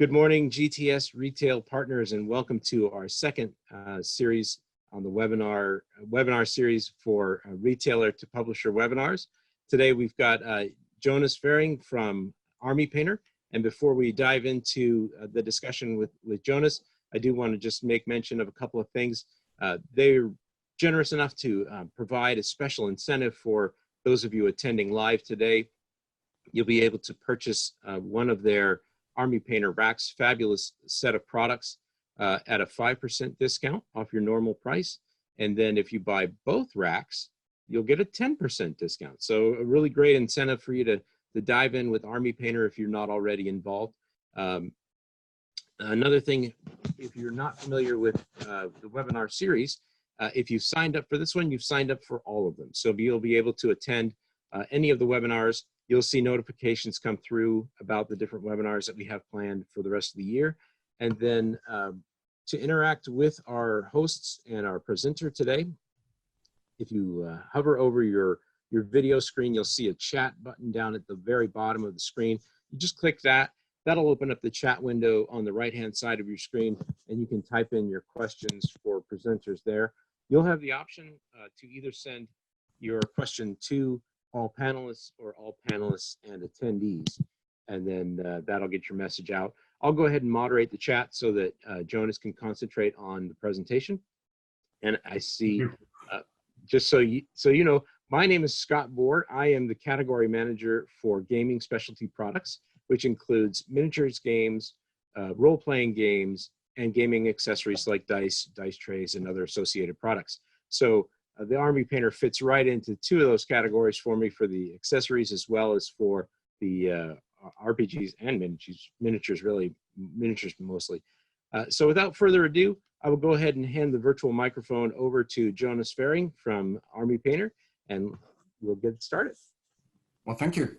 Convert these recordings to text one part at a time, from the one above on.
Good morning, GTS retail partners, and welcome to our second series on the webinar series for retailer to publisher webinars. Today we've got Jonas Fering from Army Painter, and before we dive into the discussion with Jonas, I do want to just make mention of a couple of things. They're generous enough to provide a special incentive for those of you attending live today. You'll be able to purchase one of their Army Painter Racks fabulous set of products at a 5% discount off your normal price. And then if you buy both racks, you'll get a 10% discount. So a really great incentive for you to dive in with Army Painter if you're not already involved. Another thing, if you're not familiar with the webinar series, if you've signed up for this one, you've signed up for all of them. So you'll be able to attend any of the webinars. You'll see notifications come through about the different webinars that we have planned for the rest of the year. And then to interact with our hosts and our presenter today, if you hover over your video screen, you'll see a chat button down at the very bottom of the screen. You just click that. That'll open up the chat window on the right-hand side of your screen, and you can type in your questions for presenters there. You'll have the option to either send your question to all panelists or all panelists and attendees, and then that'll get your message out. I'll go ahead and moderate the chat so that Jonas can concentrate on the presentation. And I see, just so you know, my name is Scott Bohr. I am the category manager for gaming specialty products, which includes miniatures games, role-playing games, and gaming accessories like dice trays, and other associated products. So the Army Painter fits right into two of those categories for me, for the accessories as well as for the RPGs and miniatures, really, miniatures mostly. So without further ado, I will go ahead and hand the virtual microphone over to Jonas Fering from Army Painter, and we'll get started. Well, thank you.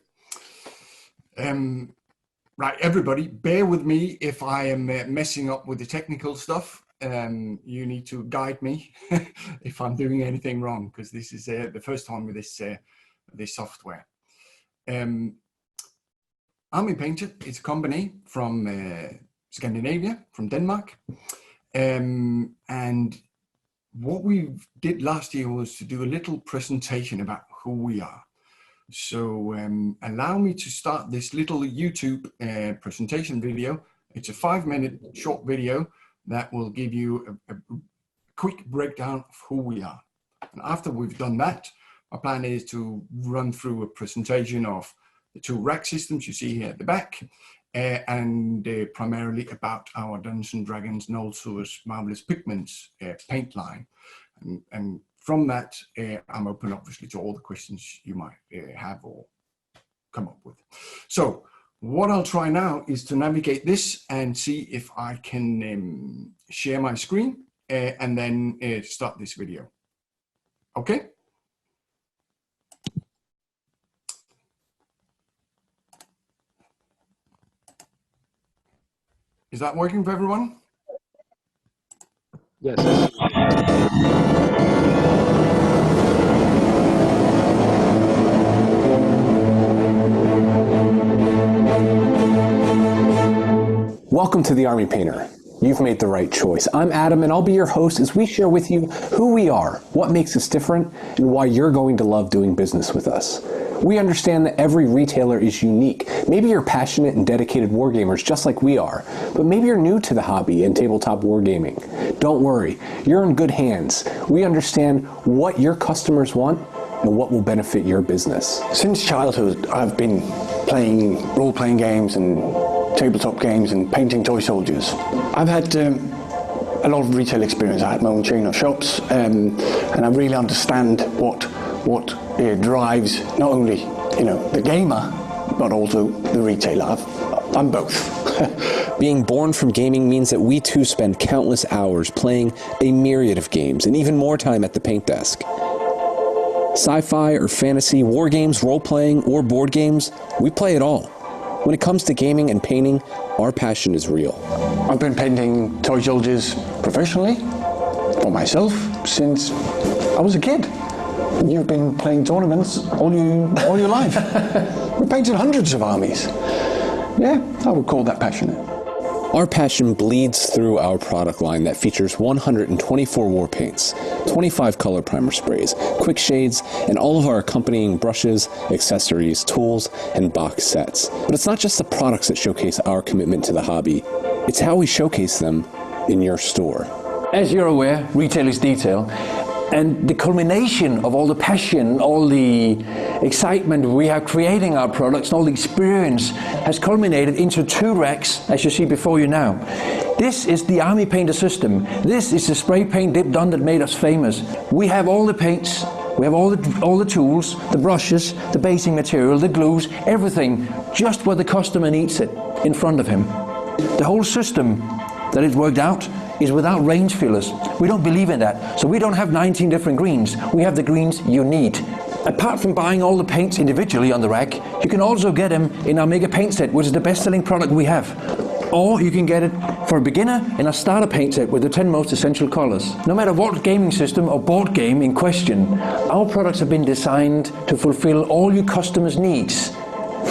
Right, everybody, bear with me if I am messing up with the technical stuff. You need to guide me if I'm doing anything wrong, because this is the first time with this software. Army Painter is a company from Scandinavia, from Denmark. And what we did last year was to do a little presentation about who we are. So allow me to start this little YouTube presentation video. It's a 5-minute short video that will give you a quick breakdown of who we are. And after we've done that, our plan is to run through a presentation of the 2 rack systems you see here at the back, and primarily about our Dungeons & Dragons Nolzur's Marvelous Pigments paint line. And from that, I'm open, obviously, to all the questions you might have or come up with. So what I'll try now is to navigate this and see if I can share my screen and then start this video. Okay? Is that working for everyone? Yes. Welcome to the Army Painter. You've made the right choice. I'm Adam, and I'll be your host as we share with you who we are, what makes us different, and why you're going to love doing business with us. We understand that every retailer is unique. Maybe you're passionate and dedicated wargamers just like we are, but maybe you're new to the hobby and tabletop wargaming. Don't worry, you're in good hands. We understand what your customers want and what will benefit your business. Since childhood, I've been playing role-playing games and tabletop games and painting toy soldiers. I've had a lot of retail experience. I had my own chain of shops, and I really understand what drives not only the gamer, but also the retailer. I'm both. Being born from gaming means that we too spend countless hours playing a myriad of games and even more time at the paint desk. Sci-fi or fantasy, war games, role-playing, or board games, we play it all. When it comes to gaming and painting, our passion is real. I've been painting toy soldiers professionally for myself since I was a kid. You've been playing tournaments all your life. We painted hundreds of armies. Yeah, I would call that passionate. Our passion bleeds through our product line that features 124 war paints, 25 color primer sprays, quick shades, and all of our accompanying brushes, accessories, tools, and box sets. But it's not just the products that showcase our commitment to the hobby, it's how we showcase them in your store. As you're aware, retail is detail, and the culmination of all the passion, all the excitement we have creating our products, and all the experience has culminated into 2 racks, as you see before you now. This is the Army Painter system. This is the spray paint dip done that made us famous. We have all the paints, we have all the tools, the brushes, the basing material, the glues, everything, just where the customer needs it, in front of him. The whole system that is worked out is without range fillers. We don't believe in that. So we don't have 19 different greens. We have the greens you need. Apart from buying all the paints individually on the rack, you can also get them in our Mega Paint Set, which is the best-selling product we have. Or you can get it for a beginner in our Starter Paint Set with the 10 most essential colors. No matter what gaming system or board game in question, our products have been designed to fulfill all your customers' needs,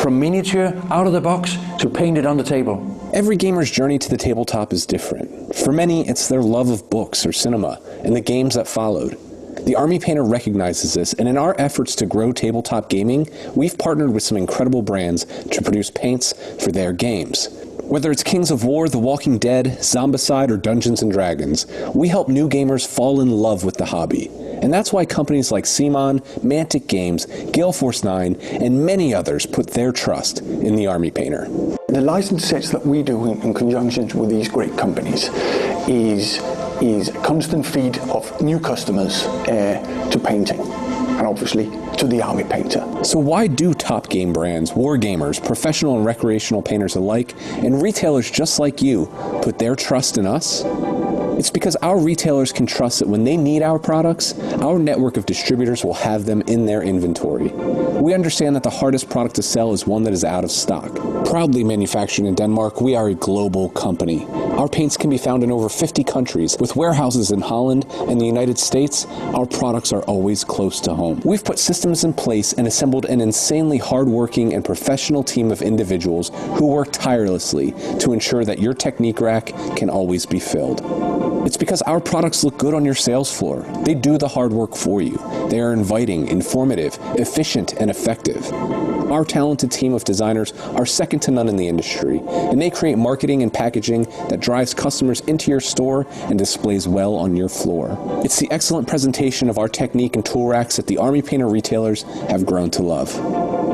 from miniature, out of the box, to painted on the table. Every gamer's journey to the tabletop is different. For many, it's their love of books or cinema and the games that followed. The Army Painter recognizes this, and in our efforts to grow tabletop gaming, we've partnered with some incredible brands to produce paints for their games. Whether it's Kings of War, The Walking Dead, Zombicide, or Dungeons & Dragons, we help new gamers fall in love with the hobby. And that's why companies like Simon, Mantic Games, Gale Force 9, and many others put their trust in the Army Painter. The license sets that we do in conjunction with these great companies is a constant feed of new customers to painting, and obviously to the Army Painter. So why do top game brands, war gamers, professional and recreational painters alike, and retailers just like you put their trust in us? It's because our retailers can trust that when they need our products, our network of distributors will have them in their inventory. We understand that the hardest product to sell is one that is out of stock. Proudly manufactured in Denmark, we are a global company. Our paints can be found in over 50 countries. With warehouses in Holland and the United States, our products are always close to home. We've put systems in place and assembled an insanely hardworking and professional team of individuals who work tirelessly to ensure that your technique rack can always be filled. It's because our products look good on your sales floor. They do the hard work for you. They are inviting, informative, efficient, and effective. Our talented team of designers are second to none in the industry, and they create marketing and packaging that drives customers into your store and displays well on your floor. It's the excellent presentation of our technique and tool racks that the Army Painter retailers have grown to love.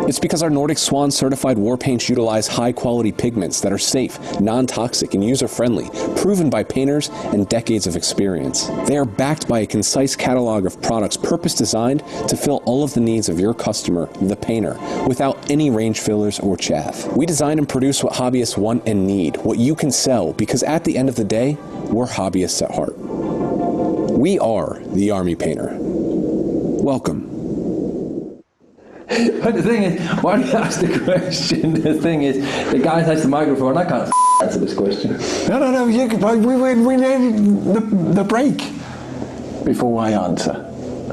It's because our Nordic Swan certified war paints utilize high-quality pigments that are safe, non-toxic, and user-friendly, proven by painters and decades of experience. They are backed by a concise catalog of products purpose-designed to fill all of the needs of your customer, the painter, without any range fillers or chaff. We design and produce what hobbyists want and need, what you can sell, because at the end of the day, we're hobbyists at heart. We are the Army Painter. Welcome. But the thing is, why do you ask the question? The thing is, the guy has the microphone. I can't answer this question. No. We need the break before I answer.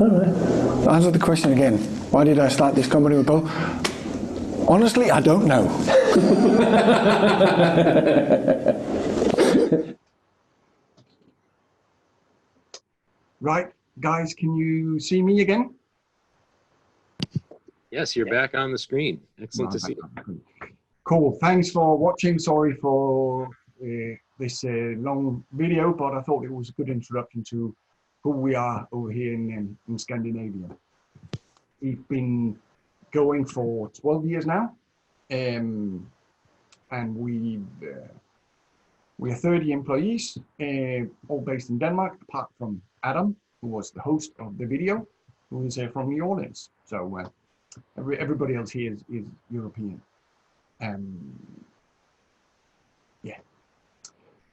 All right. Answer the question again. Why did I start this company with Paul? Honestly, I don't know. Right, guys, can you see me again? Yes, you're back on the screen. Excellent to see you. Cool. Thanks for watching. Sorry for this long video, but I thought it was a good introduction to who we are over here in Scandinavia. We've been going for 12 years now, and we are 30 employees, all based in Denmark, apart from Adam, who was the host of the video, who is from New Orleans. So everybody else here is European. Yeah.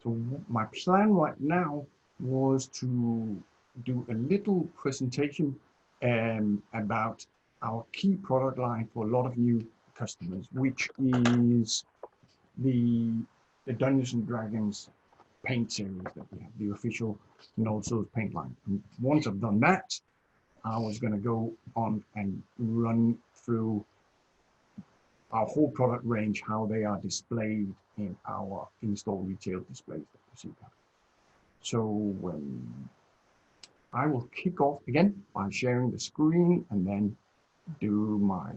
So my plan right now was to do a little presentation about our key product line for a lot of new customers, which is the Dungeons and Dragons paint series that we have, the official Nolzur paint line. And once I've done that, I was going to go on and run through our whole product range, how they are displayed in our in-store retail displays that you see there. So I will kick off again by sharing the screen and then do my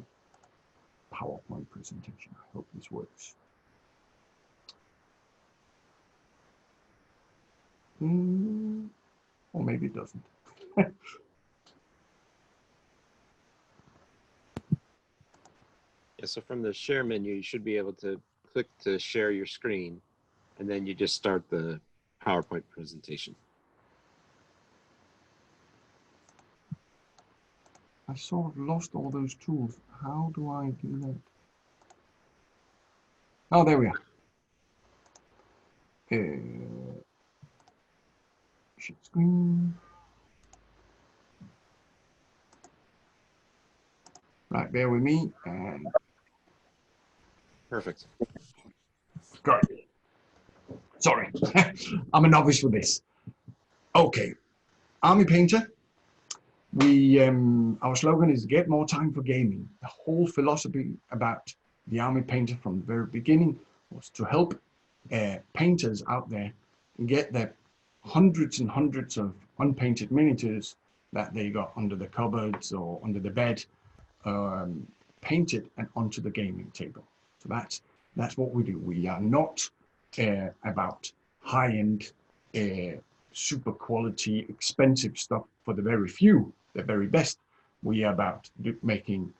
PowerPoint presentation. I hope this works. Or maybe it doesn't. Yeah, so from the share menu, you should be able to click to share your screen, and then you just start the PowerPoint presentation. I sort of lost all those tools. How do I do that? Oh, there we are. Share screen. Right, bear with me. And Perfect. got it. Sorry, I'm a novice with this. Okay, Army Painter. Our slogan is get more time for gaming. The whole philosophy about the Army Painter from the very beginning was to help painters out there get their hundreds and hundreds of unpainted miniatures that they got under the cupboards or under the bed painted and onto the gaming table. So that's what we do. We are not about high-end, super quality, expensive stuff for the very few, the very best. We are about making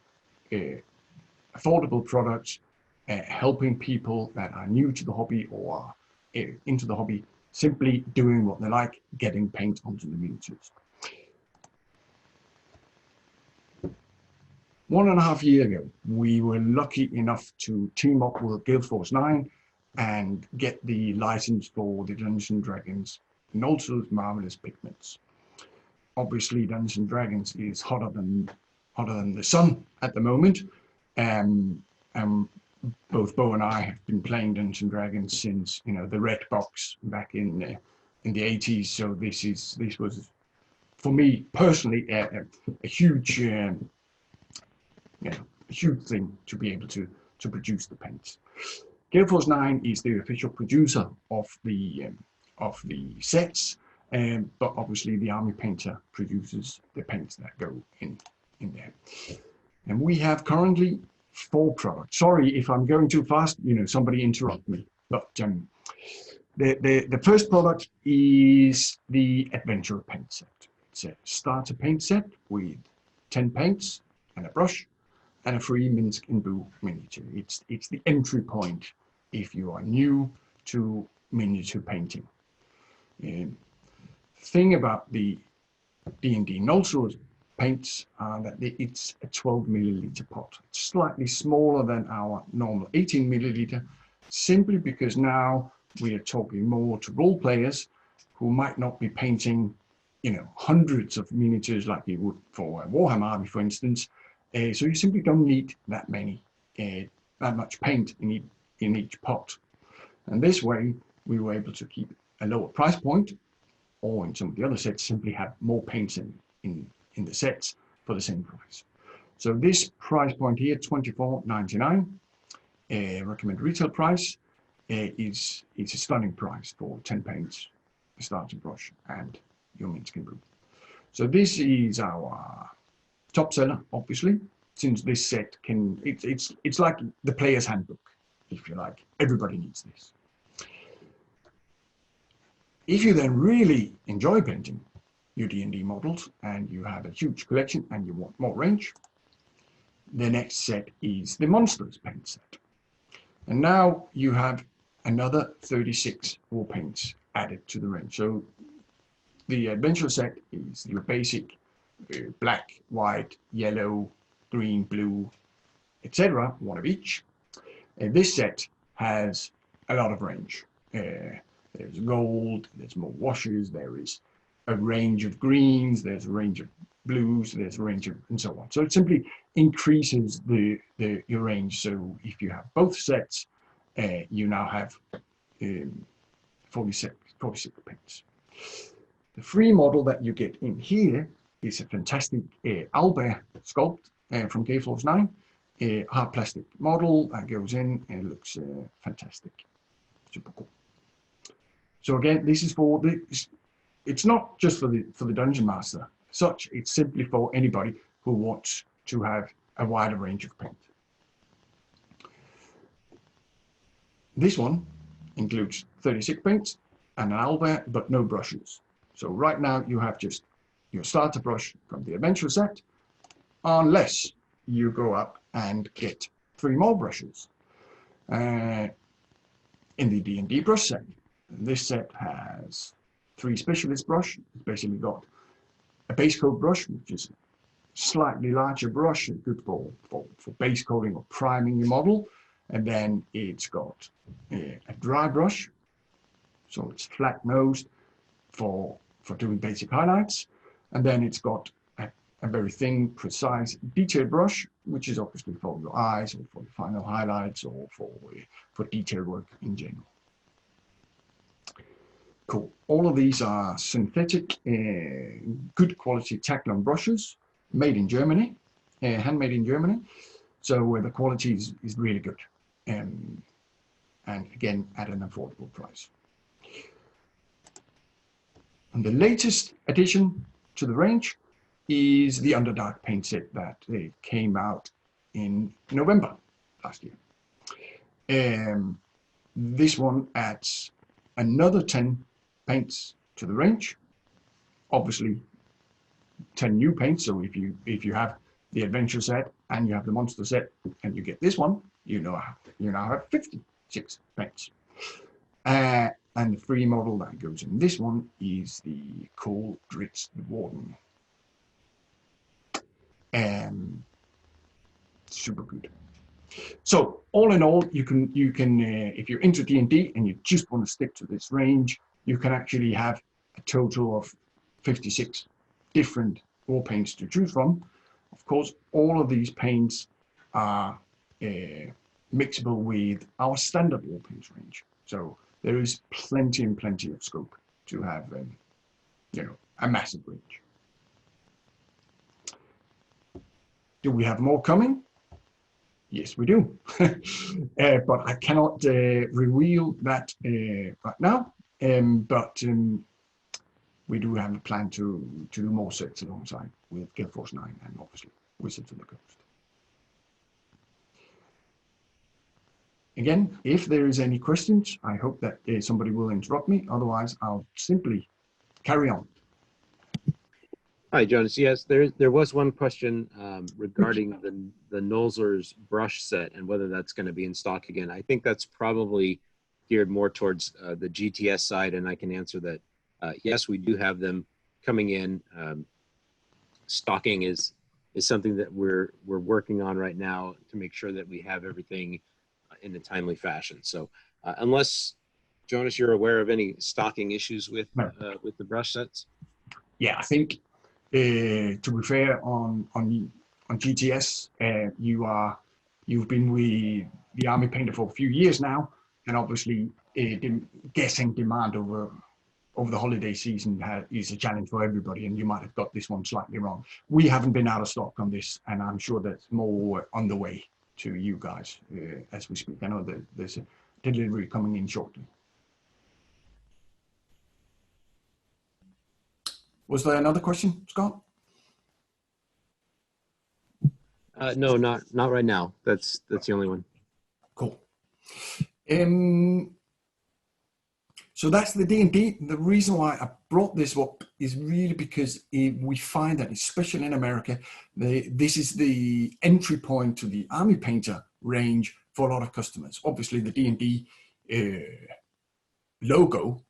affordable products, helping people that are new to the hobby or are into the hobby, simply doing what they like, getting paint onto the miniatures. 1.5 years ago, we were lucky enough to team up with Guild Force 9 and get the license for the Dungeons & Dragons Nolzur's Marvelous Pigments. Obviously, Dungeons & Dragons is hotter than the sun at the moment. Both Bo and I have been playing Dungeons & Dragons since, you know, the red box back in the 80s. So this was, for me personally, a huge, a huge thing to be able to produce the paints. Guild Force 9 is the official producer of the sets, but obviously the Army Painter produces the paints that go in there. And we have currently 4 products. Sorry if I'm going too fast, you know, somebody interrupt me. But the first product is the Adventure Paint Set. It's a starter paint set with 10 paints and a brush and a free Minsk in Blue miniature. It's the entry point if you are new to miniature painting. Thing about the D&D Nolzur paints are that it's a 12 milliliter pot. It's slightly smaller than our normal 18 milliliter, simply because now we are talking more to role players who might not be painting, you know, hundreds of miniatures like you would for Warhammer Army, for instance. So you simply don't need that much paint in each pot. And this way, we were able to keep a lower price point, or in some of the other sets, simply have more paints in the sets for the same price. So this price point here, $24.99, recommended retail price, is a stunning price for 10 paints, a starting brush, and your Minsk and Brew. So this is our top seller, obviously, since this set it's like the player's handbook, if you like. Everybody needs this. If you then really enjoy painting your D&D models and you have a huge collection and you want more range, the next set is the Monsters paint set. And now you have another 36 war paints added to the range. So the Adventure set is your basic black, white, yellow, green, blue, etc., one of each. This set has a lot of range. There's gold, there's more washes, there is a range of greens, there's a range of blues, there's a range of, and so on. So it simply increases your range. So if you have both sets, you now have 46 paints. The free model that you get in here is a fantastic owlbear sculpt from Guild Force 9, a hard plastic model that goes in and it looks fantastic. Super cool. So again, this is for the, it's not just for the dungeon master. Such, it's simply for anybody who wants to have a wider range of paint. This one includes 36 paints and an owlbear, but no brushes. So right now you have just your starter brush from the adventure set, unless you go up and get 3 more brushes. In the D&D Brush Set, this set has 3 specialist brush. It's basically got a base coat brush, which is a slightly larger brush, good for base coating or priming your model. And then it's got a dry brush, so it's flat nosed for doing basic highlights. And then it's got a very thin, precise, detailed brush, which is obviously for your eyes or for the final highlights or for detail work in general. Cool. All of these are synthetic, good quality Taclon brushes, made in Germany, handmade in Germany. So the quality is really good, and again at an affordable price. And the latest addition to the range is the Underdark Paint Set that came out in November last year. This one adds another 10 paints to the range. Obviously 10 new paints, so if you have the adventure set and you have the monster set and you get this one, you now have 56 paints. And the free model that goes in this one is the Cool Dritz the Warden. Super good. So all in all, you can if you're into D&D and you just want to stick to this range, you can actually have a total of 56 different war paints to choose from. Of course, all of these paints are mixable with our standard war paints range. So there is plenty and plenty of scope to have, a massive range. Do we have more coming? Yes, we do. But I cannot reveal that right now. But we do have a plan to do more sets alongside with Guild Force 9 and obviously Wizards of the Coast. Again, if there is any questions, I hope that somebody will interrupt me. Otherwise, I'll simply carry on. Hi, Jonas. Yes, there was one question regarding the Nolzur's brush set and whether that's going to be in stock again. I think that's probably geared more towards the GTS side, and I can answer that. Yes, we do have them coming in. Stocking is something that we're working on right now to make sure that we have everything in a timely fashion. So unless, Jonas, you're aware of any stocking issues with the brush sets? Yeah, I think to be fair on GTS, you've been with the Army Painter for a few years now, and obviously guessing demand over the holiday season is a challenge for everybody, and you might have got this one slightly wrong. We haven't been out of stock on this, and I'm sure there's more on the way to you guys as we speak. I know that there's a delivery coming in shortly. Was there another question, Scott? No, not right now. That's the only one. Cool. So that's the D&D. The reason why I brought this up is really because we find that, especially in America, this is the entry point to the Army Painter range for a lot of customers. Obviously, the D&D logo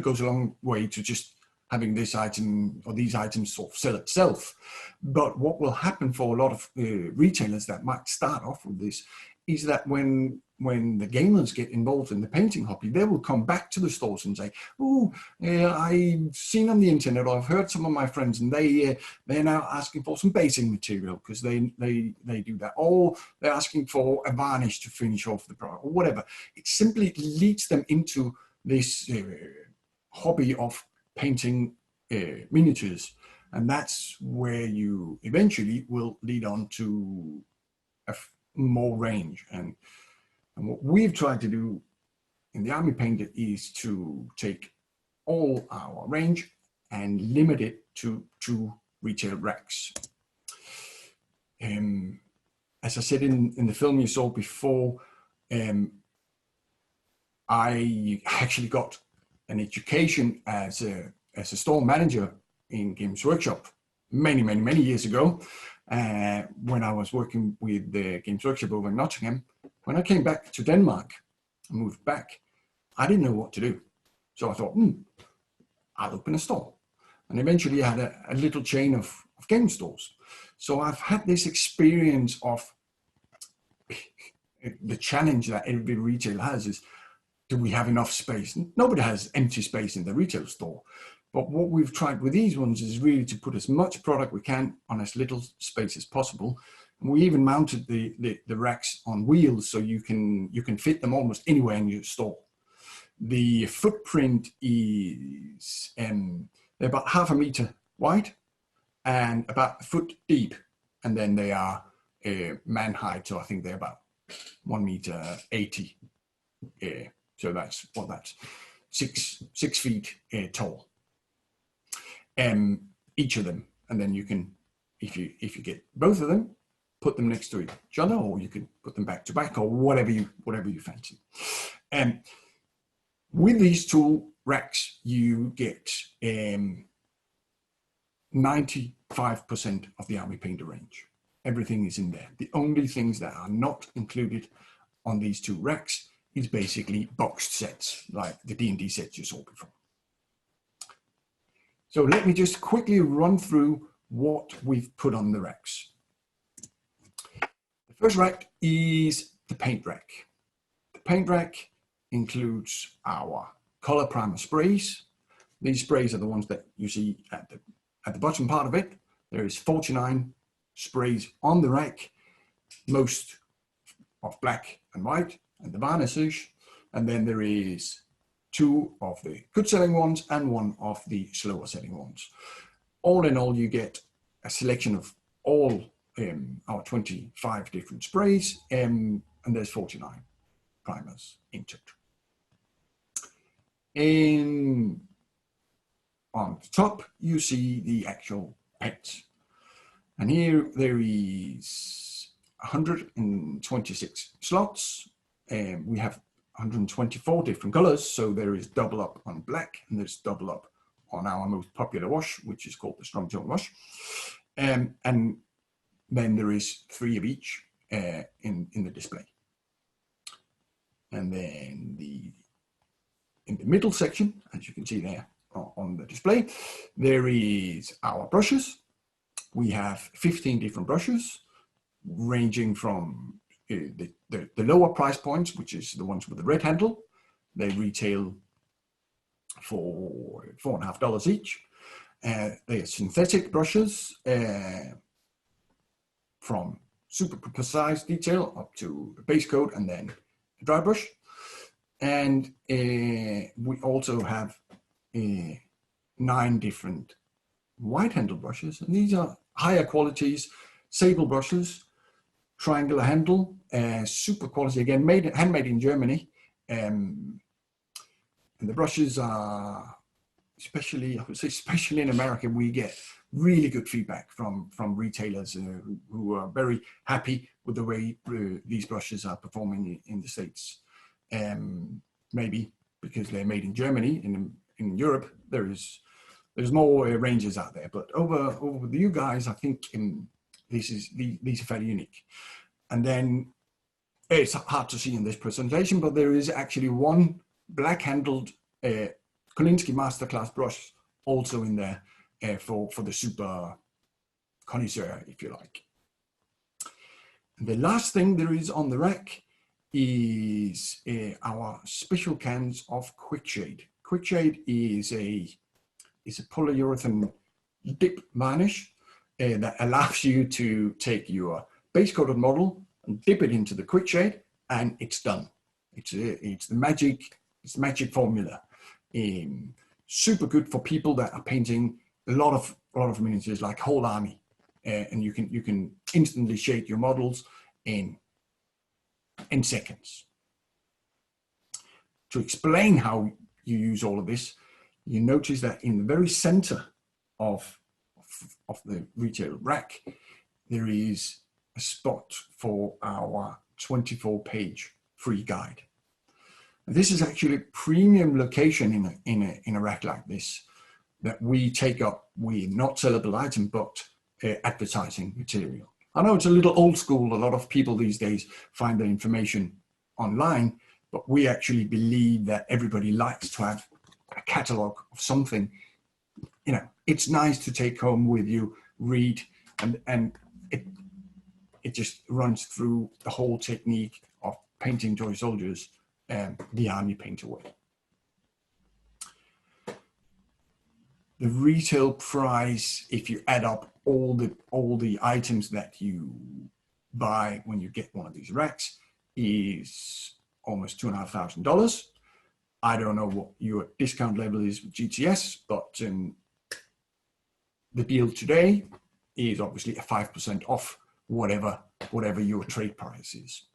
goes a long way to just having this item or these items sort of sell itself. But what will happen for a lot of retailers that might start off with this is that when the gamers get involved in the painting hobby, they will come back to the stores and say, "Oh, I've seen on the internet, or I've heard some of my friends, and they're now asking for some basing material because they do that, or they're asking for a varnish to finish off the product, or whatever." It simply leads them into this hobby of painting miniatures, and that's where you eventually will lead on to more range. And what we've tried to do in the Army Painter is to take all our range and limit it to 2 retail racks. As I said in the film you saw before, I actually got an education as a store manager in Games Workshop many years ago, when I was working with the Games Workshop over in Nottingham. When I came back to Denmark, I moved back, I didn't know what to do. So I thought, I'll open a store. And eventually I had a little chain of game stores. So I've had this experience of the challenge that every retailer has is, do we have enough space? Nobody has empty space in the retail store. But what we've tried with these ones is really to put as much product we can on as little space as possible. And we even mounted the racks on wheels so you can fit them almost anywhere in your store. The footprint is they're about 1/2 meter wide and about 1 foot deep, and then they are man height, so I think they're about 1.80 meter. So that's 6 feet tall. Each of them, and then you can, if you get both of them, put them next to each other, or you can put them back to back, or whatever you fancy. With these 2 racks, you get 95% of the Army Painter range. Everything is in there. The only things that are not included on these 2 racks is basically boxed sets, like the D&D sets you saw before. So let me just quickly run through what we've put on the racks. The first rack is the paint rack. The paint rack includes our color primer sprays. These sprays are the ones that you see at the bottom part of it. There is 49 sprays on the rack, most of black and white, and the varnishes. And then there is 2 of the good selling ones and 1 of the slower selling ones. All in all, you get a selection of all our 25 different sprays, and there's 49 primers into it. On the top, you see the actual paints. And here there is 126 slots. We have 124 different colors, so there is double up on black, and there's double up on our most popular wash, which is called the Strong Tone Wash. And then there is 3 of each in the display. And then in the middle section, as you can see there on the display, there is our brushes. We have 15 different brushes, ranging from the lower price points, which is the ones with the red handle. They retail for $4.50 each. They are synthetic brushes from super precise detail up to a base coat and then a dry brush. And we also have 9 different white handle brushes, and these are higher qualities, sable brushes, triangular handle, super quality, again, handmade in Germany. And the brushes are, I would say especially in America, we get really good feedback from retailers who are very happy with the way these brushes are performing in the States. Maybe because they're made in Germany. In Europe, there's more ranges out there, but over with you guys, I think these are fairly unique. And then it's hard to see in this presentation, but there is actually 1 black-handled Kolinsky Masterclass brush also in there for the super connoisseur, if you like. And the last thing there is on the rack is our special cans of Quickshade. Quickshade is a polyurethane dip varnish that allows you to take your base coated model and dip it into the Quickshade, and it's done. It's the magic formula. Super good for people that are painting a lot of miniatures, like whole army, and you can instantly shade your models in seconds. to explain how you use all of this, you notice that in the very center of the retail rack, there is a spot for our 24-page free guide. And this is actually a premium location in a rack like this that we take up with not sellable item, but advertising material. I know it's a little old school. A lot of people these days find their information online, but we actually believe that everybody likes to have a catalog of something. You know, it's nice to take home with you, read, and it just runs through the whole technique of painting toy soldiers the Army Painter way. The retail price, if you add up all the items that you buy when you get one of these racks, is almost $2,500. I don't know what your discount level is with GTS, but the deal today is obviously a 5% off whatever your trade price is.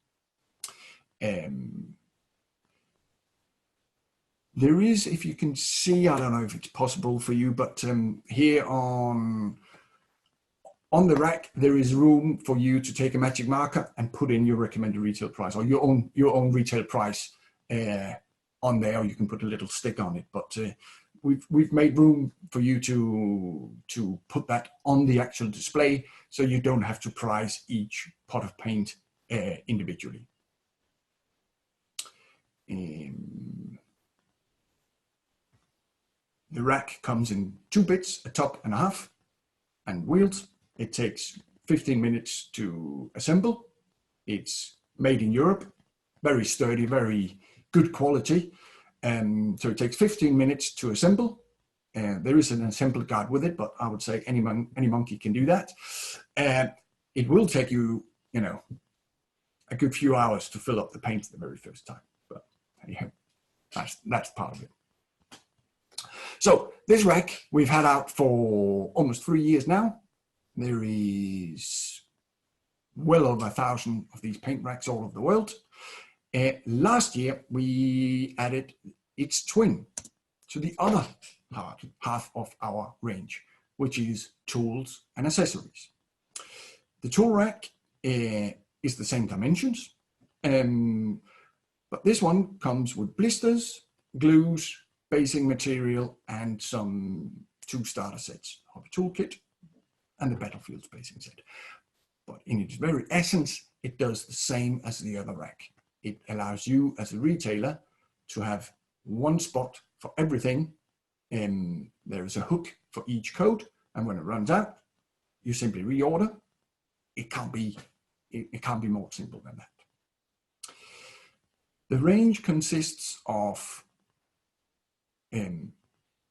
There is, if you can see, I don't know if it's possible for you, but here on the rack, there is room for you to take a magic marker and put in your recommended retail price, or your own retail price on there, or you can put a little stick on it. But we've made room for you to put that on the actual display, so you don't have to price each pot of paint individually. The rack comes in 2 bits, a top and a half, and wheels. It takes 15 minutes to assemble. It's made in Europe, very sturdy, very good quality. So it takes 15 minutes to assemble. There is an assembly guide with it, but I would say any monkey can do that. It will take you, you know, a good few hours to fill up the paint the very first time. But anyhow, that's part of it. So this rack we've had out for almost 3 years now. There is well over 1,000 of these paint racks all over the world. Last year we added its twin to the other half of our range, which is tools and accessories. The tool rack is the same dimensions, but this one comes with blisters, glues, basing material, and some 2 starter sets, hobby toolkit and the battlefield spacing set. But in its very essence, it does the same as the other rack. It allows you as a retailer to have one spot for everything. There is a hook for each code, and when it runs out, you simply reorder. It can't be more simple than that. The range consists of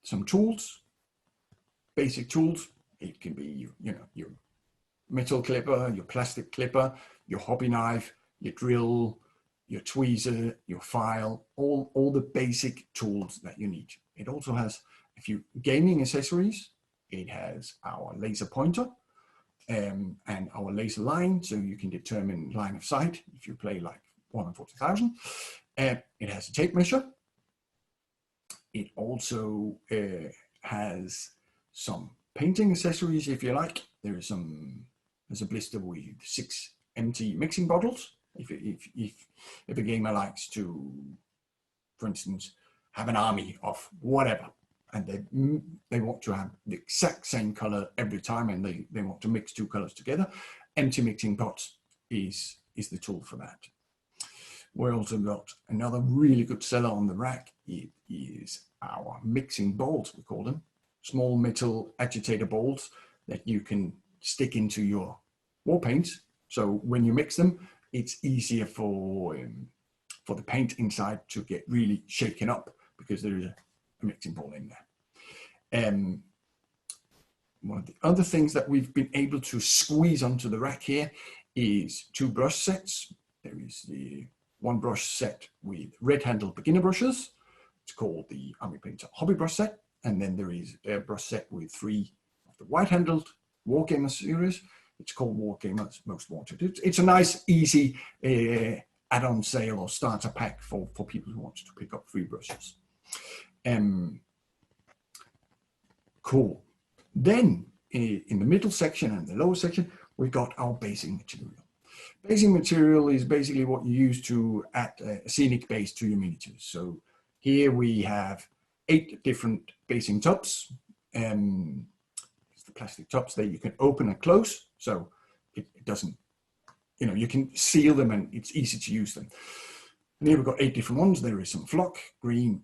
some tools, basic tools. It can be your metal clipper, your plastic clipper, your hobby knife, your drill, your tweezer, your file, all the basic tools that you need. It also has a few gaming accessories. It has our laser pointer and our laser line, so you can determine line of sight if you play like 1 in 40,000. It has a tape measure. It also has some painting accessories, if you like. There's a blister with 6 empty mixing bottles. If a gamer likes to, for instance, have an army of whatever, and they want to have the exact same color every time, and they want to mix 2 colors together, empty mixing pots is the tool for that. We also got another really good seller on the rack. It is our mixing balls, we call them. Small metal agitator balls that you can stick into your war paints. So when you mix them, it's easier for the paint inside to get really shaken up because there is a mixing ball in there. One of the other things that we've been able to squeeze onto the rack here is 2 brush sets. There is the 1 brush set with red handled beginner brushes. It's called the Army Painter Hobby Brush Set. And then there is a brush set with 3 of the white handled Wargamer series. It's called Wargamer's Most Wanted. It's a nice, easy add-on sale or starter pack for people who want to pick up free brushes. Cool. Then in the middle section and the lower section, we got our basing material. Basing material is basically what you use to add a scenic base to your miniatures. So here we have 8 different basing tubs. It's the plastic tubs that you can open and close, so it doesn't, you know, you can seal them and it's easy to use them. And here we've got 8 different ones. There is some flock, green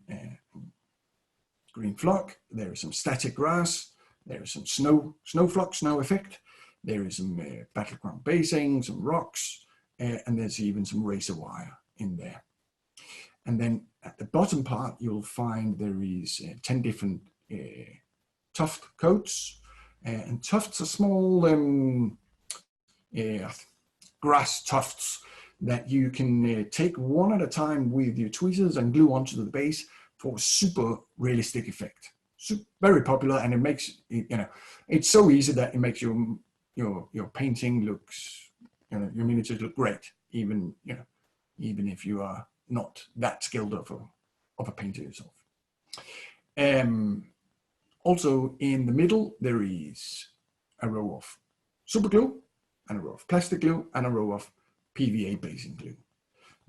flock. There is some static grass. There is some snow flock, snow effect. There is some battleground basing, some rocks, and there's even some razor wire in there. And then at the bottom part, you'll find there is 10 different tuft coats, and tufts are small grass tufts that you can take one at a time with your tweezers and glue onto the base for a super realistic effect. Very popular, and it makes, you know, it's so easy that it makes your painting looks, you know, your miniatures look great, even, you know, even if you are not that skilled of a painter yourself. Also in the middle, there is a row of super glue and a row of plastic glue and a row of PVA basing glue.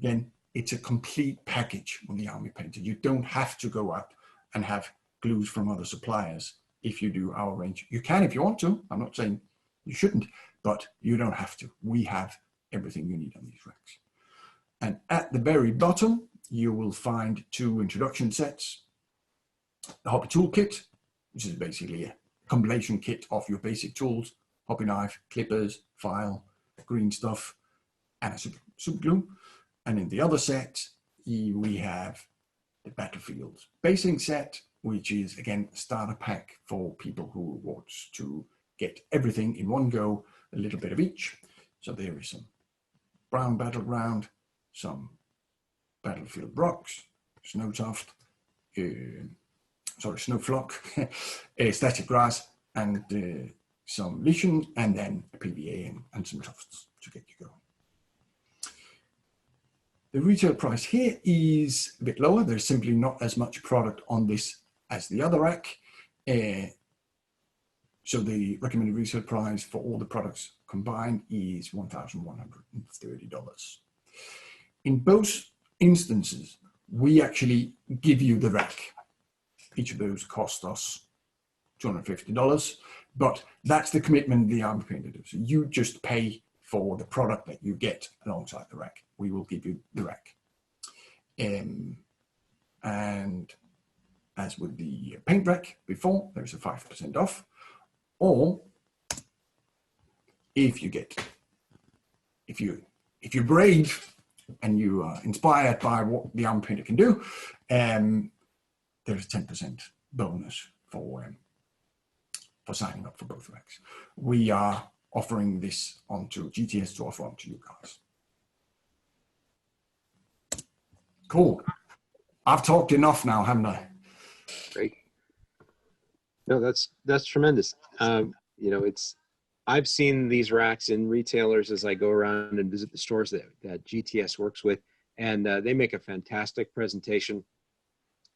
Again, it's a complete package on the Army Painter. You don't have to go out and have glues from other suppliers if you do our range. You can if you want to. I'm not saying you shouldn't, but you don't have to. We have everything you need on these racks. And at the very bottom, you will find 2 introduction sets. The hobby toolkit, which is basically a compilation kit of your basic tools, hobby knife, clippers, file, green stuff, and a super glue. And in the other set, we have the Battlefield basing set, which is again a starter pack for people who want to get everything in one go, a little bit of each. So there is some brown battleground, some battlefield rocks, snow tuft, snow flock, static grass, and some lichen, and then a PVA and some tufts to get you going. The retail price here is a bit lower. There's simply not as much product on this as the other rack. So the recommended retail price for all the products combined is $1,130. In both instances, we actually give you the rack. Each of those cost us $250, but that's the commitment the Army Painter does. So you just pay for the product that you get alongside the rack. We will give you the rack. And as with the paint rack before, there's a 5% off. Or if you're brave and you are inspired by what the Army Painter can do, there's a 10% bonus for signing up for both racks. We are offering this onto GTS to offer onto you guys. Cool. I've talked enough now, haven't I? Great. No, that's tremendous. You know, I've seen these racks in retailers as I go around and visit the stores that GTS works with, and they make a fantastic presentation.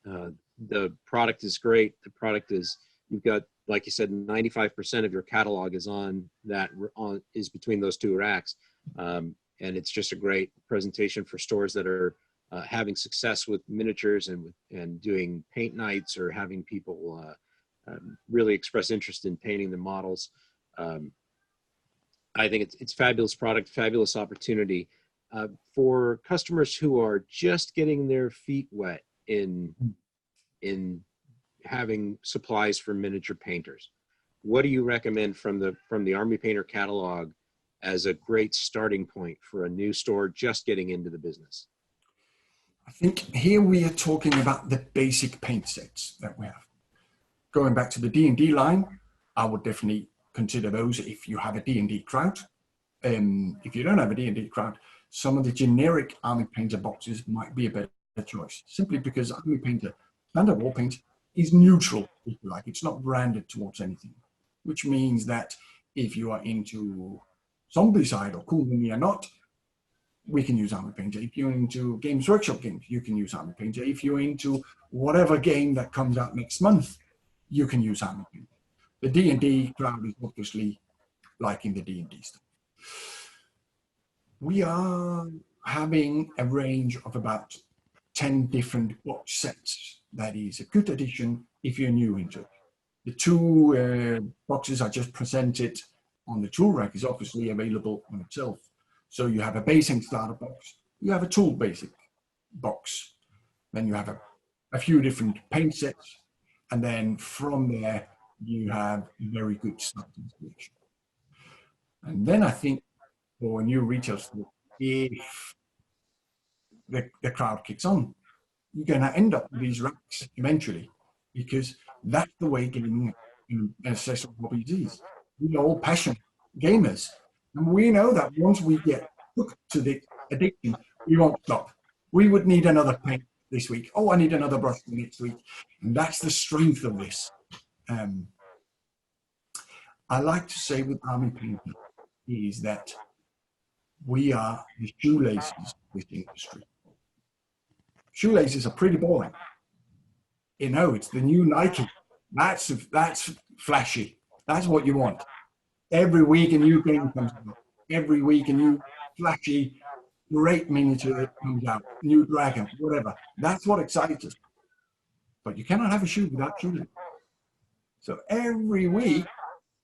The product is great. The product is, you've got, like you said, 95% of your catalog is is between those 2 racks. And it's just a great presentation for stores that are having success with miniatures and doing paint nights, or having people really express interest in painting the models. I think it's fabulous product, fabulous opportunity for customers who are just getting their feet wet in having supplies for miniature painters. What do you recommend from the Army Painter catalog as a great starting point for a new store just getting into the business? I think here we are talking about the basic paint sets that we have. Going back to the D&D line, I would definitely consider those if you have a D&D crowd. If you don't have a D&D crowd, some of the generic Army Painter boxes might be a better choice, simply because Army Painter Standard War Paint is neutral, if you like. It's not branded towards anything, which means that if you are into Zombicide or Cool When You're Not, we can use Army Painter. If you're into Games Workshop games, you can use Army Painter. If you're into whatever game that comes out next month, you can use Army Painter. The D&D crowd is obviously liking the D&D stuff. We are having a range of about 10 different box sets. That is a good addition if you're new into it. The two boxes I just presented on the tool rack is obviously available on itself. So you have a basic starter box, you have a tool basic box, then you have a few different paint sets, and then from there you have a very good starting selection. And then I think for a new retail store, if the crowd kicks on, you're going to end up with these racks eventually, because that's the way gaming and accessory hobbies is. We're all passionate gamers, and we know that once we get hooked to the addiction, we won't stop. We would need another paint this week. Oh, I need another brush next week. And that's the strength of this. I like to say with Army Painter is that we are the shoelaces of this industry. Shoelaces are pretty boring. You know, it's the new Nike. That's flashy. That's what you want. Every week a new game comes out. Every week a new flashy, great miniature comes out. New dragon, whatever. That's what excites us. But you cannot have a shoe without shoelaces. So every week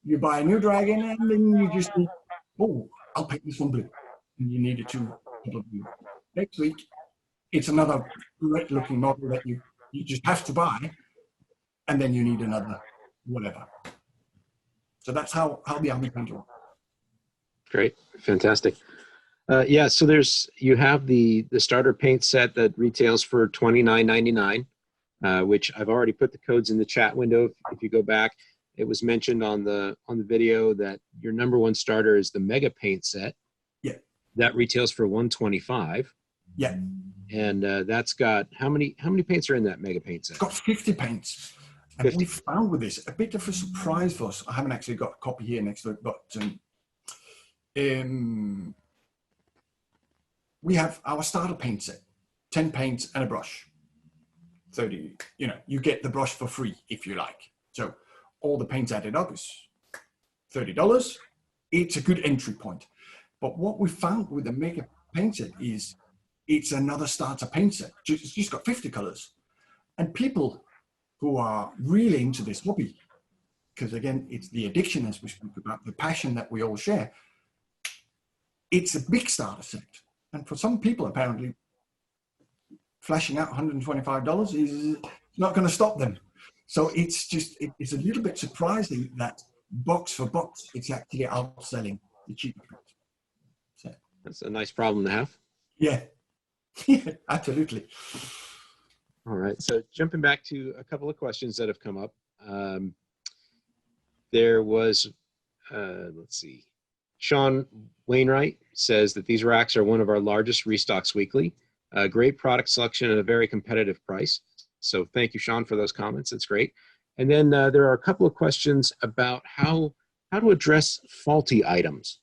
you buy a new dragon, and then you just think, oh, I'll paint this one blue. And you need a two color blue. Next week, it's another great looking model that you just have to buy, and then you need another whatever. So that's how the Army Painter works. Great, fantastic. Yeah, so you have the starter paint set that retails for $29.99, which I've already put the codes in the chat window. If you go back, it was mentioned on the video that your number one starter is the Mega Paint Set. Yeah. That retails for $125. Yeah. And that's got how many paints are in that Mega Paint Set? It's got 50 paints. And 50. we found with this a bit of a surprise for us. I haven't actually got a copy here next to it, but we have our starter paint set, 10 paints and a brush. 30, you get the brush for free if you like. So all the paints added up is $30. It's a good entry point. But what we found with the Mega Paint Set is it's another starter paint set. It's just got 50 colors. And people who are really into this hobby, because again, it's the addiction as we speak about, the passion that we all share, it's a big starter set. And for some people, apparently, flashing out $125 is not going to stop them. So it's a little bit surprising that box for box, it's actually outselling the cheaper print. So, that's a nice problem to have. Yeah, yeah, absolutely. All right, so jumping back to a couple of questions that have come up. There was, let's see, Sean Wainwright says that these racks are one of our largest restocks weekly. Great product selection at a very competitive price. So thank you, Sean, for those comments. That's great. And then there are a couple of questions about how to address faulty items.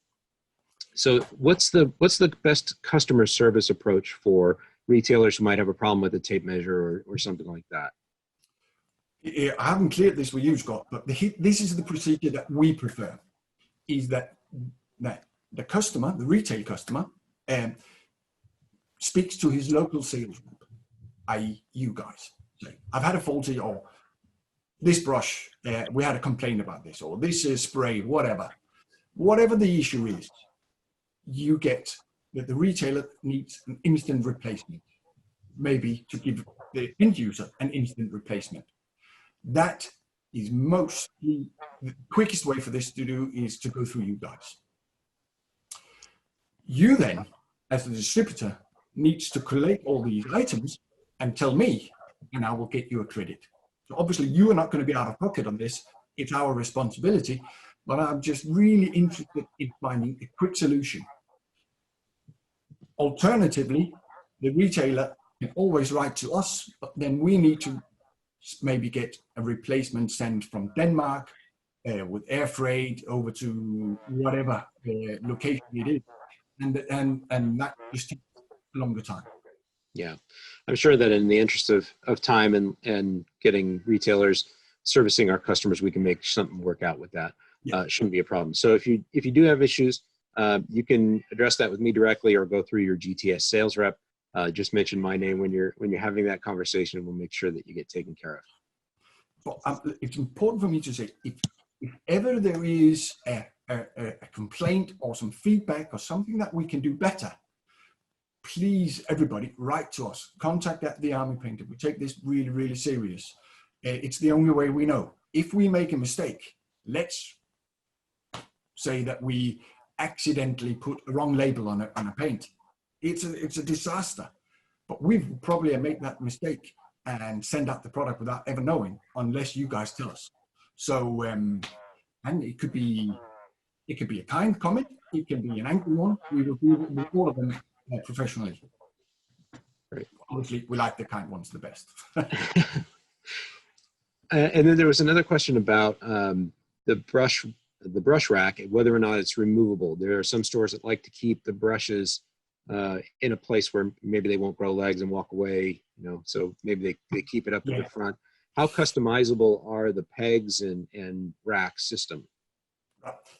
So what's the best customer service approach for retailers who might have a problem with a tape measure or something like that? Yeah, I haven't cleared this with you, Scott, but this is the procedure that we prefer, is that the customer, the retail customer, speaks to his local sales group, i.e. you guys. So I've had a faulty, or this brush, we had a complaint about this, or this is spray, whatever. Whatever the issue is, you get that the retailer needs an instant replacement, maybe to give the end user an instant replacement. That is mostly the quickest way for this to do is to go through you guys. You then, as the distributor, needs to collect all these items and tell me, and I will get you a credit. So obviously you are not going to be out of pocket on this. It's our responsibility, but I'm just really interested in finding a quick solution. Alternatively, the retailer can always write to us, but then we need to maybe get a replacement sent from Denmark with air freight over to whatever location it is. and that just takes a longer time. Yeah, I'm sure that in the interest of time and getting retailers servicing our customers, we can make something work out with that. Yeah. Shouldn't be a problem. So if you do have issues, you can address that with me directly or go through your GTS sales rep. Just mention my name when you're having that conversation. We'll make sure that you get taken care of. But it's important for me to say, if ever there is a complaint or some feedback or something that we can do better, please, everybody, write to us. Contact at the Army Painter. We take this really, really serious. It's the only way we know. If we make a mistake, let's say that we accidentally put a wrong label on a paint. It's a disaster. But we've probably made that mistake and send out the product without ever knowing, unless you guys tell us. So, and it could be a kind comment. It can be an angry one. We will do all of them professionally. Right. Obviously, we like the kind ones the best. And then there was another question about the brush rack, whether or not it's removable. There are some stores that like to keep the brushes in a place where maybe they won't grow legs and walk away, so maybe they keep it up at the front. How customizable are the pegs and rack system?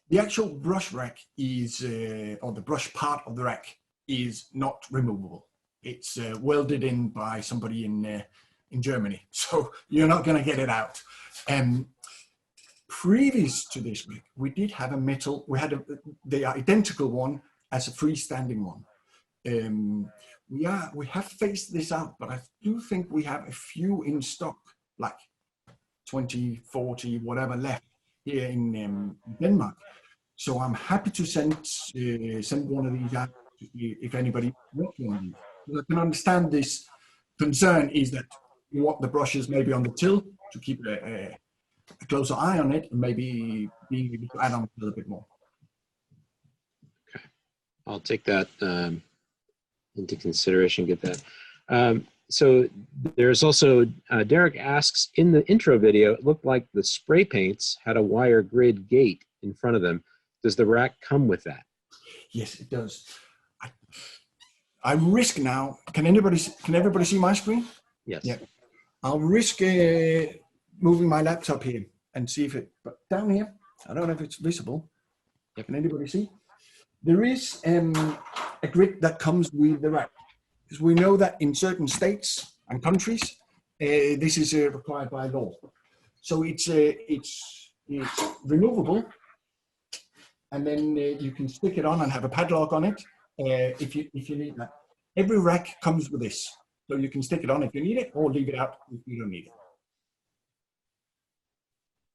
The actual brush rack is, or the brush part of the rack is not removable. It's welded in by somebody in Germany, so you're not going to get it out. Previous to this week, we did have a metal. We had the identical one as a freestanding one. We have phased this out, but I do think we have a few in stock, like 20, 40, whatever left here in Denmark. So I'm happy to send one of these out if anybody wants one. I can understand this concern is that you want the brushes maybe on the till to keep a closer eye on it, and maybe being able to add on a little bit more. Okay, I'll take that into consideration, get that. So there's also, Derek asks, in the intro video, it looked like the spray paints had a wire grid gate in front of them. Does the rack come with that? Yes, it does. I risk now, can everybody see my screen? Yes. Yeah. I'll risk moving my laptop here and see if it, but down here, I don't know if it's visible. Yep. Can anybody see? There is a grid that comes with the rack. Because we know that in certain states and countries, this is required by law. So it's removable, and then you can stick it on and have a padlock on it if you need that. Every rack comes with this, so you can stick it on if you need it, or leave it out if you don't need it.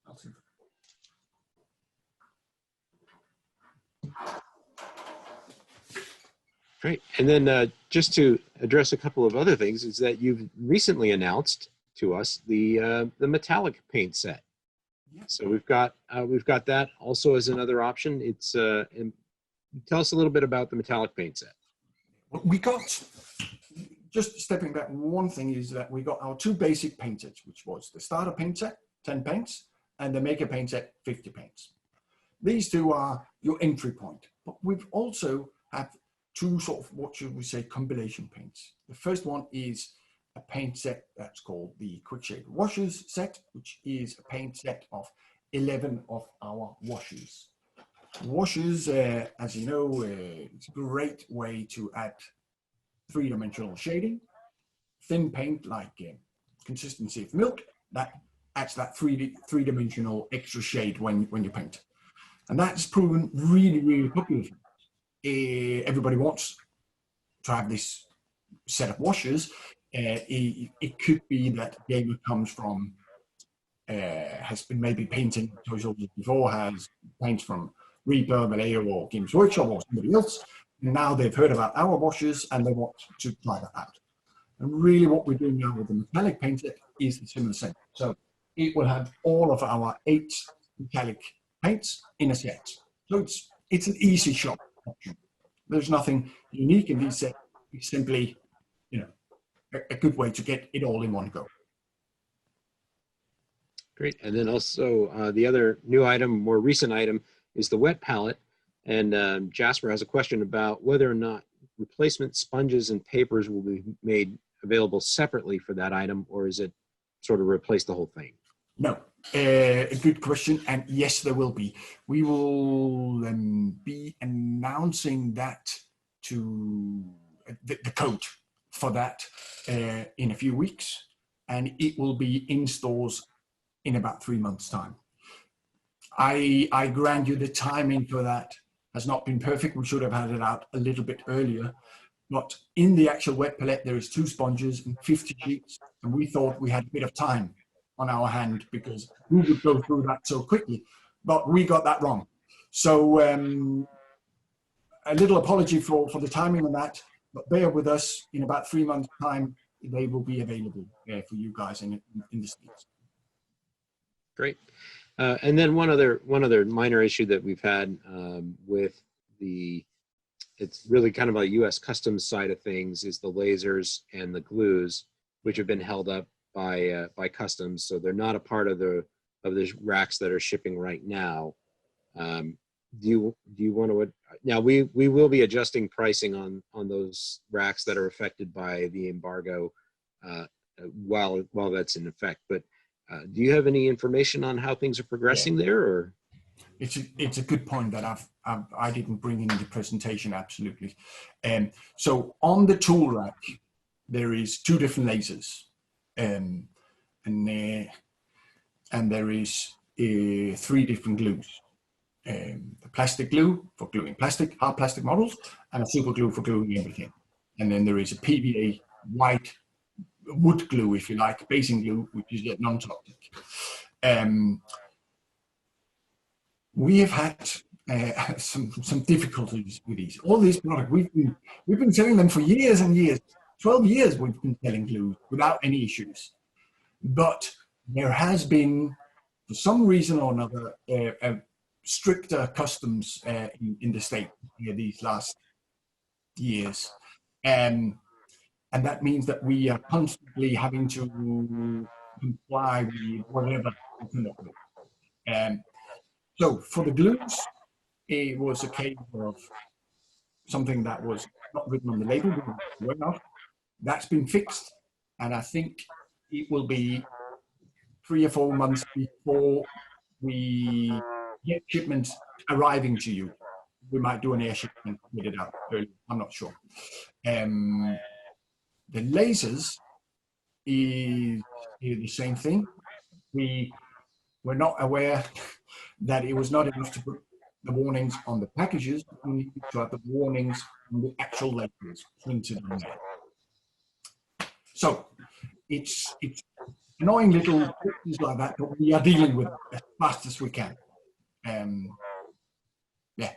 I'll see. Great. And then just to address a couple of other things is that you've recently announced to us the metallic paint set. Yeah. So we've got that also as another option. It's tell us a little bit about the metallic paint set. We got, just stepping back, one thing is that we got our two basic paint sets, which was the starter paint set, 10 paints, and the maker paint set, 50 paints. These two are your entry point, but we've also have two sort of, what should we say, combination paints. The first one is a paint set that's called the Quick Shade Washes set, which is a paint set of 11 of our washes. Washes, as you know, it's a great way to add three-dimensional shading. Thin paint, like consistency of milk, that adds that three-dimensional extra shade when you paint. And that's proven really, really popular. Everybody wants to have this set of washes. It could be that a gamer comes from, has been maybe painting toy soldiers before, has paints from Reaper, Vallejo, or Games Workshop, or somebody else. And now they've heard about our washes and they want to try that out. And really what we're doing now with the metallic paint set is the similar thing. So it will have all of our 8 metallic paints in a set. So it's an easy shop option. There's nothing unique in these sets. It's simply, a good way to get it all in one go. Great. And then also the other new item, more recent item, is the wet palette. And Jasper has a question about whether or not replacement sponges and papers will be made available separately for that item, or is it sort of replace the whole thing? No, a good question, and yes, there will be. We will be announcing that to the code for that in a few weeks, and it will be in stores in about 3 months' time. I grant you the timing for that has not been perfect. We should have had it out a little bit earlier, but in the actual wet palette, there is 2 sponges and 50 sheets, and we thought we had a bit of time on our hand because we would go through that so quickly, but we got that wrong. So a little apology for the timing on that, but bear with us. In about 3 months' time, they will be available for you guys in the States. Great. And then one other minor issue that we've had with it's really kind of a U.S. customs side of things is the lasers and the glues, which have been held up by customs, so they're not a part of the racks that are shipping right now. Do you want to? Now we will be adjusting pricing on those racks that are affected by the embargo while that's in effect. But do you have any information on how things are progressing there? Or it's a good point that I didn't bring in the presentation. Absolutely. So on the tool rack, there is 2 different lasers, and there is 3 different glues. The plastic glue for gluing plastic, hard plastic models, and a super glue for gluing everything. And then there is a PVA white wood glue, if you like, basing glue, which is non-toxic. We have had some difficulties with these. All these products, we've been selling them for years and years. 12 years we've been selling glue without any issues. But there has been, for some reason or another, stricter customs in the state these last years. And that means that we are constantly having to comply with whatever we come up with. So for the glues, it was a case of something that was not written on the label, that's been fixed, and I think it will be 3 or 4 months before we get shipments arriving to you. We might do an air shipment, get it out early. I'm not sure. The lasers is the same thing. We're not aware that it was not enough to put the warnings on the packages. We need to have the warnings on the actual lasers printed on there. So it's annoying little things like that, but we are dealing with it as fast as we can. Yeah.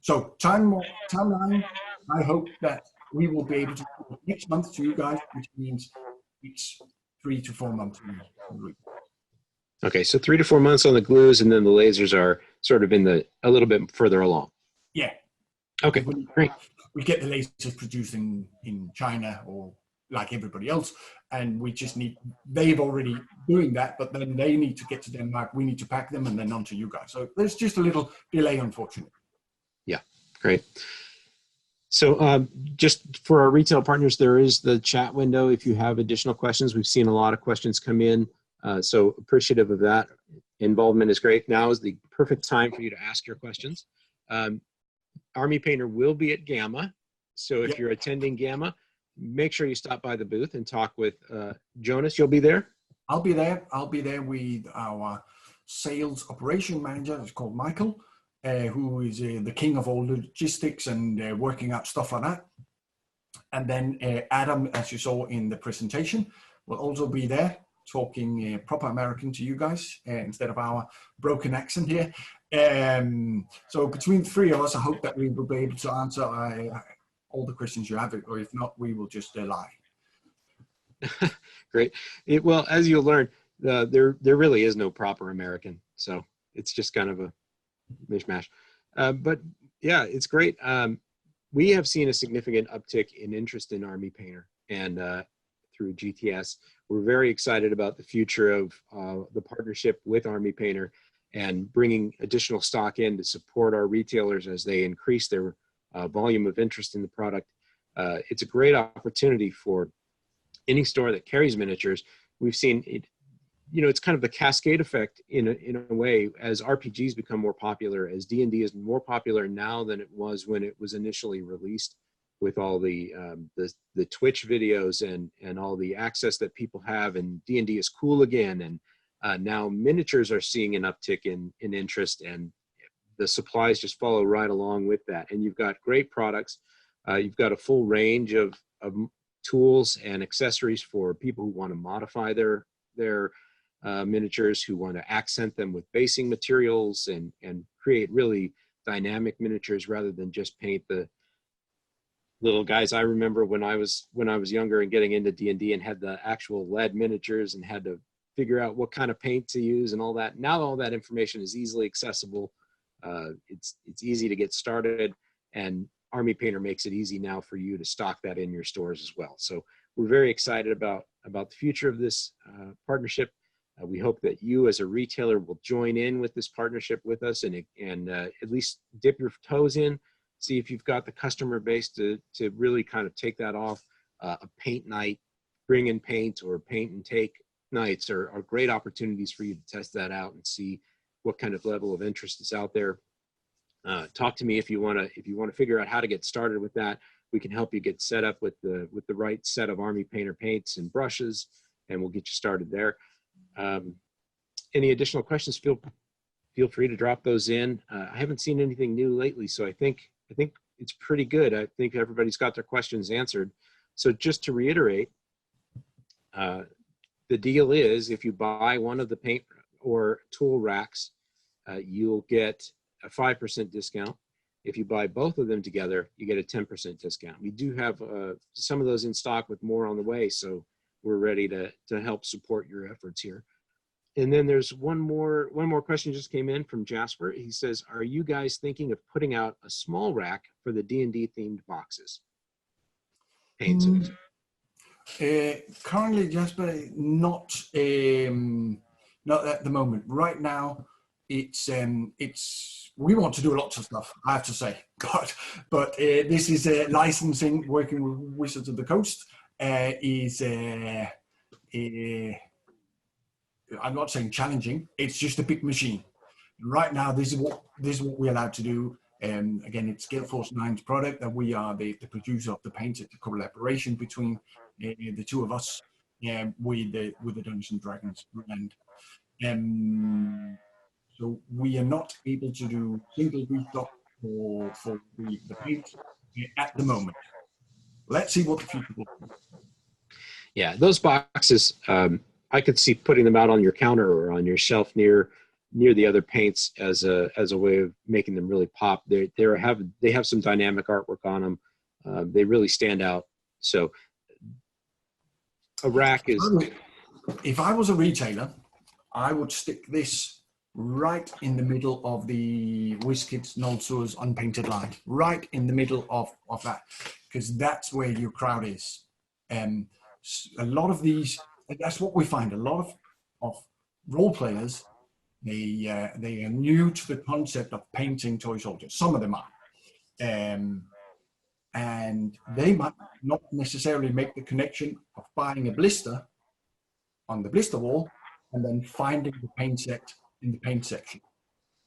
So timeline, I hope that we will be able to do it next month to you guys, which means it's 3 to 4 months. okay, so 3 to 4 months on the glues, and then the lasers are sort of a little bit further along. Yeah. Okay, great. We get the lasers produced in China or like everybody else, and we just they've already doing that, but then they need to get to Denmark, we need to pack them, and then on to you guys. So there's just a little delay, unfortunately. Yeah, great. So just for our retail partners, there is the chat window if you have additional questions. We've seen a lot of questions come in, so appreciative of that. Involvement is great. Now is the perfect time for you to ask your questions. Army Painter will be at Gamma, so if you're attending Gamma, make sure you stop by the booth and talk with Jonas. You'll be there? I'll be there. I'll be there with our sales operation manager. It's called Michael, who is the king of all logistics and working out stuff like that. And then Adam, as you saw in the presentation, will also be there talking proper American to you guys instead of our broken accent here. So between the 3 of us, I hope that we will be able to answer all the questions you have, or if not, we will just lie. Great. Well, as you'll learn, there really is no proper American, so it's just kind of a mishmash. But yeah, it's great. We have seen a significant uptick in interest in Army Painter, and through GTS, we're very excited about the future of the partnership with Army Painter. and bringing additional stock in to support our retailers as they increase their volume of interest in the product. It's a great opportunity for any store that carries miniatures. We've seen it, it's kind of the cascade effect in a way, as RPGs become more popular, as D&D is more popular now than it was when it was initially released, with all the Twitch videos and all the access that people have, and D&D is cool again. And now miniatures are seeing an uptick in interest, and the supplies just follow right along with that. And you've got great products. You've got a full range of tools and accessories for people who want to modify their miniatures, who want to accent them with basing materials and create really dynamic miniatures rather than just paint the little guys. I remember when I was younger and getting into D&D and had the actual lead miniatures and had to figure out what kind of paint to use and all that. Now all that information is easily accessible. It's easy to get started, and Army Painter makes it easy now for you to stock that in your stores as well. So we're very excited about the future of this partnership. We hope that you as a retailer will join in with this partnership with us and at least dip your toes in, see if you've got the customer base to really kind of take that off. A paint night, bring in paint, or paint and take nights are great opportunities for you to test that out and see what kind of level of interest is out there. Talk to me if you want to figure out how to get started with that. We can help you get set up with the right set of Army Painter paints and brushes, and we'll get you started there. Any additional questions, feel free to drop those in. I haven't seen anything new lately, so I think it's pretty good. I think everybody's got their questions answered. So just to reiterate, the deal is if you buy one of the paint or tool racks, you'll get a 5% discount. If you buy both of them together, you get a 10% discount. We do have some of those in stock with more on the way, so we're ready to help support your efforts here. And then there's one more question just came in from Jasper. He says, are you guys thinking of putting out a small rack for the D&D themed boxes? Paints. Currently, Jasper, not at the moment. Right now, it's we want to do lots of stuff, I have to say, but this is licensing, working with Wizards of the Coast. I'm not saying challenging, it's just a big machine. Right now, this is what we're allowed to do. Again, it's Gale Force 9's product, that we are the producer of the paint. It's a collaboration between the two of us with the Dungeons & Dragons brand. So we are not able to do single restock for the paint at the moment. Let's see what the future will be. Yeah, those boxes, I could see putting them out on your counter or on your shelf near the other paints as a way of making them really pop. They have some dynamic artwork on them. They really stand out. So a rack is. If I was a retailer, I would stick this right in the middle of the WizKids Nolzur's unpainted line, right in the middle of that, because that's where your crowd is. A lot of these, that's what we find. A lot of role players, they are new to the concept of painting toy soldiers. Some of them are, and they might not necessarily make the connection of buying a blister on the blister wall and then finding the paint set in the paint section.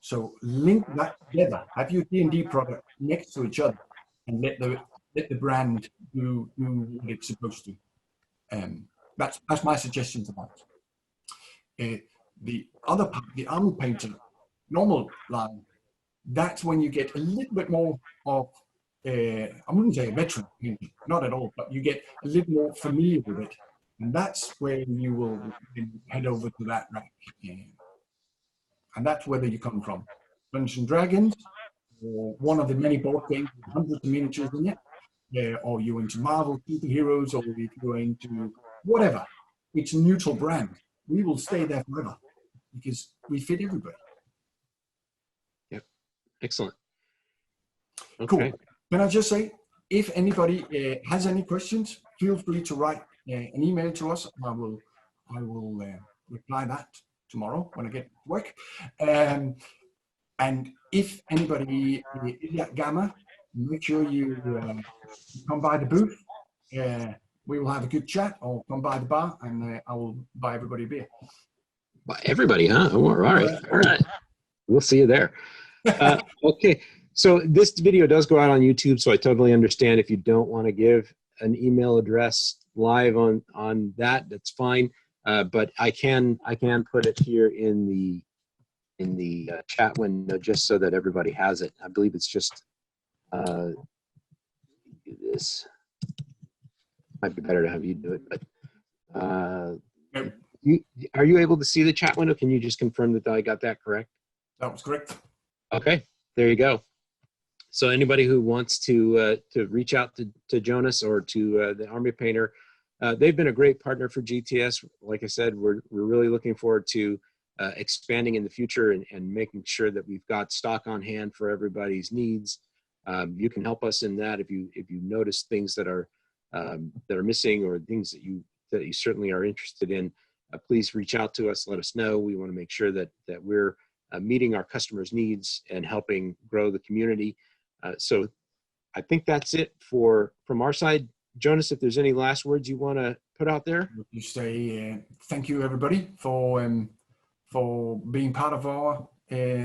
So link that together. Have your D&D product next to each other, and let the brand do what it's supposed to. That's my suggestion to that. The other part, the Army Painter normal line, that's when you get a little bit more of, I wouldn't say a veteran painter, not at all, but you get a little more familiar with it. And that's where you will head over to that rack. And that's whether you come from Dungeons & Dragons, or one of the many board games with hundreds of miniatures in it, or you're into Marvel superheroes, or if you're into whatever. It's a neutral brand. We will stay there forever because we fit everybody. Yep. Excellent. Okay. Cool. Can I just say, if anybody has any questions, feel free to write an email to us. I will reply that. tomorrow when I get to work. And if anybody is at Gamma, make sure you come by the booth. We will have a good chat, or come by the bar, and I will buy everybody a beer. Well, everybody, huh? Oh, all right. All right. We'll see you there. Okay. So this video does go out on YouTube, so I totally understand if you don't want to give an email address live on that. That's fine. But I can put it here in the chat window just so that everybody has it. I believe it's just do this. Might be better to have you do it, but are you able to see the chat window? Can you just confirm that I got that correct? That was correct. Okay, there you go. So anybody who wants to reach out to Jonas or to the Army Painter, they've been a great partner for GTS. Like I said, we're really looking forward to expanding in the future and making sure that we've got stock on hand for everybody's needs. You can help us in that if you notice things that are missing, or things that you certainly are interested in. Please reach out to us. Let us know. We want to make sure that we're meeting our customers' needs and helping grow the community. So I think that's it from our side. Jonas, if there's any last words you want to put out there. You say thank you, everybody, for being part of our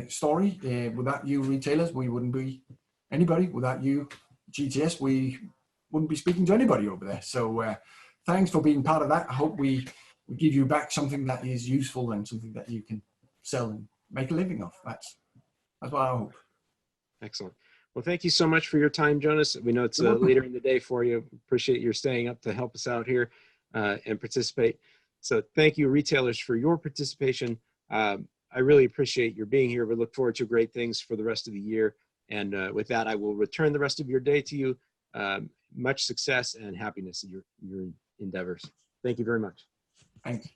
story. Without you retailers, we wouldn't be anybody. Without you, GTS, we wouldn't be speaking to anybody over there. So thanks for being part of that. I hope we give you back something that is useful and something that you can sell and make a living off. That's what I hope. Excellent. Well, thank you so much for your time, Jonas. We know it's later in the day for you. Appreciate your staying up to help us out here and participate. So thank you, retailers, for your participation. I really appreciate your being here. We look forward to great things for the rest of the year. And with that, I will return the rest of your day to you. Much success and happiness in your endeavors. Thank you very much. Thanks.